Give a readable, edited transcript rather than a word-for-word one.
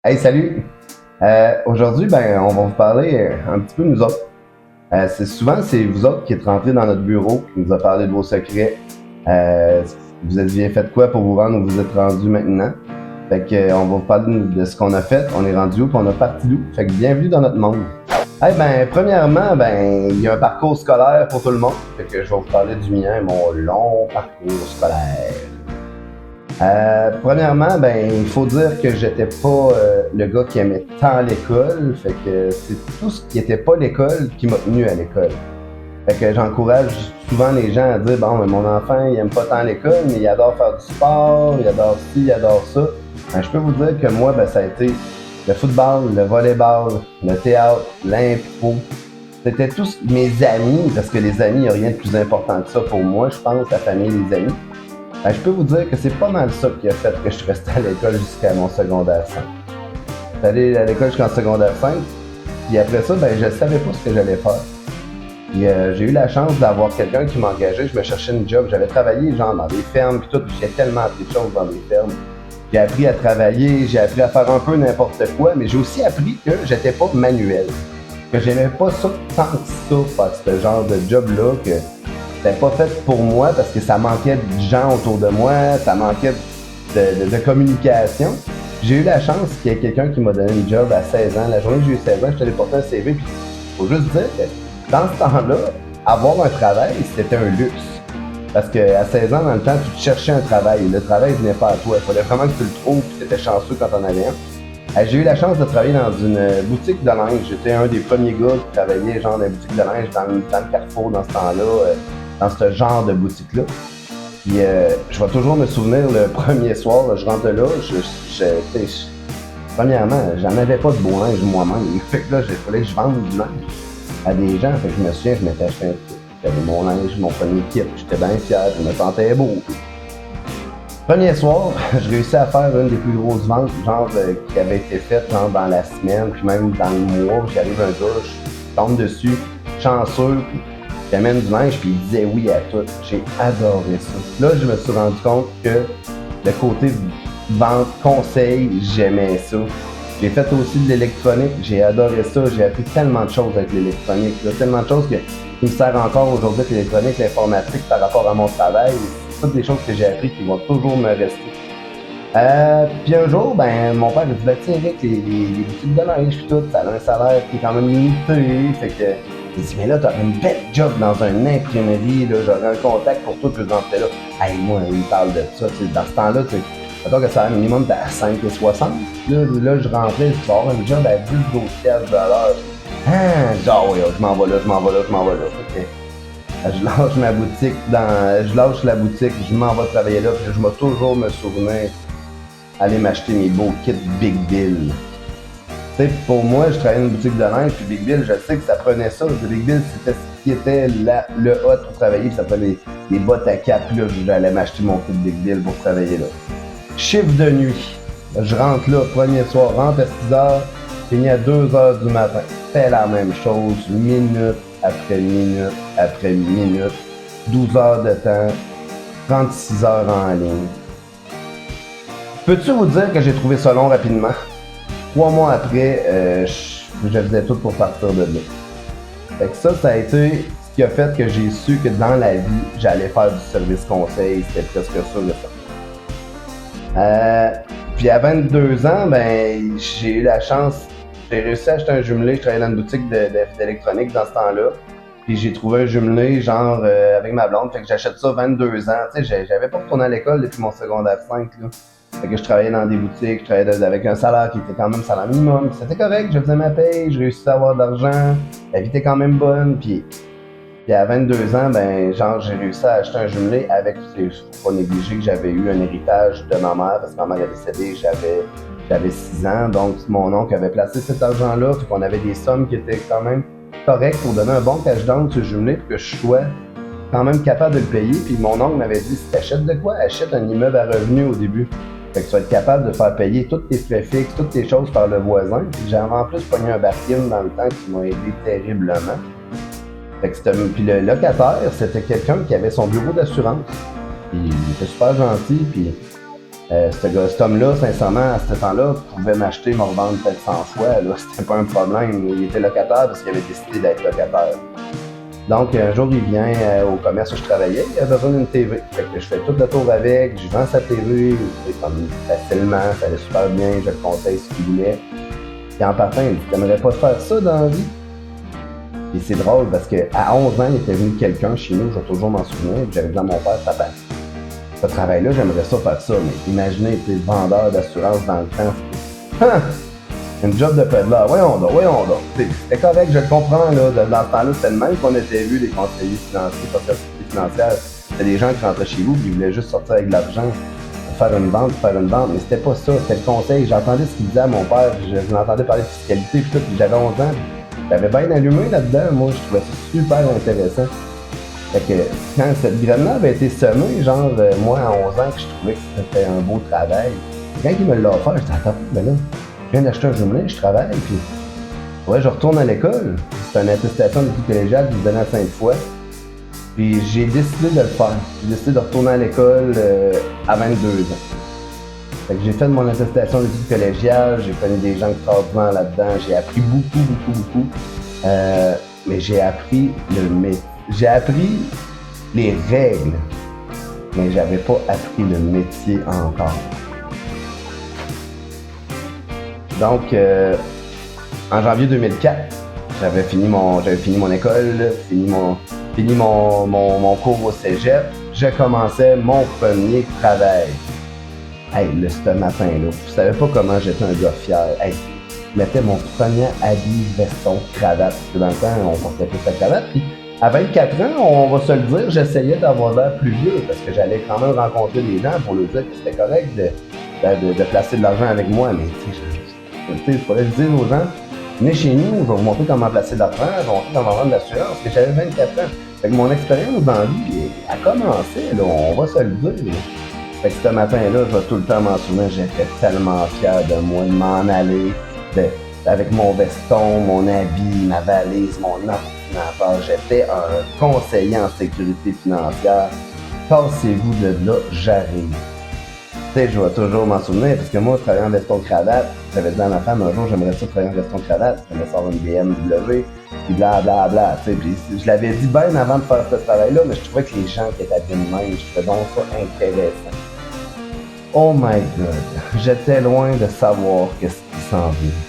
Hey, salut! Aujourd'hui, on va vous parler un petit peu de nous autres. C'est vous autres qui êtes rentrés dans notre bureau, qui nous a parlé de vos secrets. Euh, vous êtes bien fait quoi pour vous rendre où vous êtes rendus maintenant? On va vous parler de ce qu'on a fait, on est rendu où, puis on a parti d'où. Fait que bienvenue dans notre monde. Premièrement, il y a un parcours scolaire pour tout le monde. Fait que je vais vous parler du mien, mon long parcours scolaire. Premièrement, il faut dire que j'étais pas le gars qui aimait tant l'école. Fait que c'est tout ce qui était pas l'école qui m'a tenu à l'école. Fait que j'encourage souvent les gens à dire bon, mais mon enfant, il aime pas tant l'école, mais il adore faire du sport, il adore ci, il adore ça. Je peux vous dire que moi, ça a été le football, le volleyball, le théâtre, l'impro. C'était tous mes amis, parce que les amis, il n'y a rien de plus important que ça pour moi, je pense, la famille, les amis. Je peux vous dire que c'est pas mal ça qui a fait que je suis resté à l'école jusqu'à mon secondaire 5. Je suis allé à l'école jusqu'en secondaire 5, puis après ça, je savais pas ce que j'allais faire. Puis j'ai eu la chance d'avoir quelqu'un qui m'engageait, je me cherchais une job. J'avais travaillé genre dans des fermes puis tout, puis j'ai tellement appris de choses dans des fermes. J'ai appris à travailler, j'ai appris à faire un peu n'importe quoi, mais j'ai aussi appris que j'étais pas manuel. Que j'aimais pas ça tant que ça, faire ce genre de job-là, que c'était pas fait pour moi parce que ça manquait de gens autour de moi, ça manquait de communication. J'ai eu la chance qu'il y ait quelqu'un qui m'a donné une job à 16 ans. La journée que j'ai eu 16 ans, je suis allé porter un CV. Puis faut juste dire que dans ce temps-là, avoir un travail, c'était un luxe. Parce qu'à 16 ans, dans le temps, tu te cherchais un travail. Le travail venait pas à toi. Il fallait vraiment que tu le trouves, puis tu étais chanceux quand on avait un. J'ai eu la chance de travailler dans une boutique de linge. J'étais un des premiers gars qui travaillait genre dans une boutique de linge dans le Carrefour dans ce temps-là, dans ce genre de boutique-là. Puis je vais toujours me souvenir le premier soir, là, je rentre là, premièrement, j'en avais pas de beau linge moi-même. Fait que là, il fallait que je vende du linge à des gens. Fait que je me souviens, je m'étais acheté un truc. J'avais mon linge, mon premier kit, j'étais bien fier, je me sentais beau. Premier soir, je réussis à faire une des plus grosses ventes, qui avait été faite genre, dans la semaine, puis même dans le mois. J'arrive un jour, je tombe dessus, chanceux, puis j'amène du linge, puis il disait oui à tout. J'ai adoré ça. Là, je me suis rendu compte que le côté vente, conseil, j'aimais ça. J'ai fait aussi de l'électronique, j'ai adoré ça. J'ai appris tellement de choses avec l'électronique. Là, tellement de choses qui me servent encore aujourd'hui avec l'électronique, l'informatique par rapport à mon travail. C'est toutes des choses que j'ai appris qui vont toujours me rester. Puis un jour, mon père a dit, tiens, Eric, les boutiques de linge, puis tout, ça a un salaire qui est quand même limité. Fait que, il dit, mais là, t'aurais une belle job dans une imprimerie, là, j'aurais un contact pour toi, puis je rentrais là. Hey, moi, il me parle de ça, tu sais, dans ce temps-là, tu sais, attends que ça a minimum à 5,60. Là, je rentrais, je avoir une job à 10-12 piastres de l'heure. Ah, genre, ouais, je m'en vais là, je m'en vais là, je m'en vais là. Ok. Je lâche ma boutique je lâche la boutique, je m'en vais travailler là, puis je vais toujours me souvenir aller m'acheter mes beaux kits Big Bill. Tu sais, pour moi, je travaillais dans une boutique de linge, puis Big Bill, je sais que ça prenait ça. Le Big Bill, c'était ce qui était le hot pour travailler, puis ça prenait les bottes à cap, puis là, j'allais m'acheter mon kit Big Bill pour travailler là. Chiffre de nuit. Je rentre là, premier soir, rentre à 6 heures, finis à 2 heures du matin. Fais la même chose, minute après minute après minute, 12 heures de temps, 36 heures en ligne. Peux-tu vous dire que j'ai trouvé ça long rapidement? 3 mois après, je faisais tout pour partir de là. Fait que ça a été ce qui a fait que j'ai su que dans la vie, j'allais faire du service conseil. C'était presque sûr de ça. Puis à 22 ans, j'ai eu la chance, j'ai réussi à acheter un jumelé. Je travaillais dans une boutique d'électronique dans ce temps-là. Puis j'ai trouvé un jumelé, avec ma blonde. Fait que j'achète ça 22 ans. Tu sais, j'avais pas retourné à l'école depuis mon secondaire 5, là. Fait que je travaillais dans des boutiques, je travaillais avec un salaire qui était quand même salaire minimum. C'était correct, je faisais ma paye, je réussissais à avoir de l'argent, la vie était quand même bonne. Puis à 22 ans, j'ai réussi à acheter un jumelé avec, faut pas négliger que j'avais eu un héritage de ma mère, parce que ma mère est décédée, j'avais 6 ans. Donc mon oncle avait placé cet argent-là, fait qu'on avait des sommes qui étaient quand même correctes pour donner un bon cash down sur ce jumelé, pour que je sois quand même capable de le payer. Puis mon oncle m'avait dit, si t'achètes de quoi, achète un immeuble à revenu au début. Fait que tu vas être capable de faire payer tous tes frais fixes, toutes tes choses par le voisin. Puis j'avais en plus pogné un barquin dans le temps qui m'a aidé terriblement. Puis le locataire, c'était quelqu'un qui avait son bureau d'assurance. Puis il était super gentil. Puis Cet homme-là, sincèrement, à ce temps-là, pouvait m'acheter, me revendre peut-être 100 fois. Là, c'était pas un problème. Il était locataire parce qu'il avait décidé d'être locataire. Donc, un jour, il vient au commerce où je travaillais, il a besoin d'une TV. Fait que je fais tout le tour avec, je vends sa TV, comme facilement, ça allait super bien, je le conseille ce qu'il voulait. Puis en partant, il me dit, t'aimerais pas faire ça dans la vie? Puis c'est drôle parce qu'à 11 ans, il était venu quelqu'un chez nous, je vais toujours m'en souvenir, puis j'avais dit à mon père, papa, ce travail-là, j'aimerais ça faire ça, mais imaginez, tu es vendeur d'assurance dans le temps. Hein? Une job de pédaleur, voyons donc. C'était correct, je le comprends, là. Dans ce temps-là, c'était le même qu'on était vu, les conseillers financiers, conseillers financières. C'était des gens qui rentraient chez vous, qui voulaient juste sortir avec de l'argent, faire une vente, mais c'était pas ça, c'était le conseil. J'entendais ce qu'il disait à mon père, je l'entendais parler de fiscalité, puis tout, puis j'avais 11 ans, j'avais bien allumé là-dedans, moi, je trouvais ça super intéressant. Fait que quand cette graine-là avait été semée, genre, moi, à 11 ans, que je trouvais que c'était un beau travail, quand il me l'a offert, je disais, attends, mais là, je viens d'acheter un jumelé, je travaille, puis ouais, je retourne à l'école. C'est une attestation d'études collégiales que je donnais à Sainte-Foy. Puis j'ai décidé de le faire. J'ai décidé de retourner à l'école à 22 ans. Fait que j'ai fait mon attestation d'études collégiales, j'ai connu des gens extraordinaires là-dedans, j'ai appris beaucoup. Mais j'ai appris le métier. J'ai appris les règles, mais j'avais pas appris le métier encore. Donc, en janvier 2004, j'avais fini mon école, fini mon cours au cégep. Je commençais mon premier travail. Hey, ce matin-là, vous savez pas comment j'étais un gars fier. Hey, je mettais mon premier habit, veston, cravate. Parce que dans le temps, on portait plus la cravate. Puis, à 24 ans, on va se le dire, j'essayais d'avoir l'air plus vieux parce que j'allais quand même rencontrer des gens pour leur dire que c'était correct de placer de l'argent avec moi. Mais il faudrait le dire aux gens, venez chez nous, je vais vous montrer comment placer de l'argent, je vais vous montrer comment vendre de l'assurance, parce que j'avais 24 ans. Fait que mon expérience dans la vie a commencé, là, on va se le dire. Là. Fait que ce matin-là, je vais tout le temps m'en souvenir, j'étais tellement fier de moi, de m'en aller, avec mon veston, mon habit, ma valise, mon ordinateur. J'étais un conseiller en sécurité financière. Passez-vous de là, j'arrive. Tu sais, je vais toujours m'en souvenir, parce que moi, je travaillais en veston-cravate. J'avais dit à ma femme, un jour, j'aimerais ça travailler en veston-cravate. Je me sors une BMW, puis blablabla. Tu sais, puis je l'avais dit bien avant de faire ce travail-là, mais je trouvais que les gens qui étaient habillés de même, je trouvais donc ça intéressant. Oh my God, j'étais loin de savoir qu'est-ce qui s'en vient.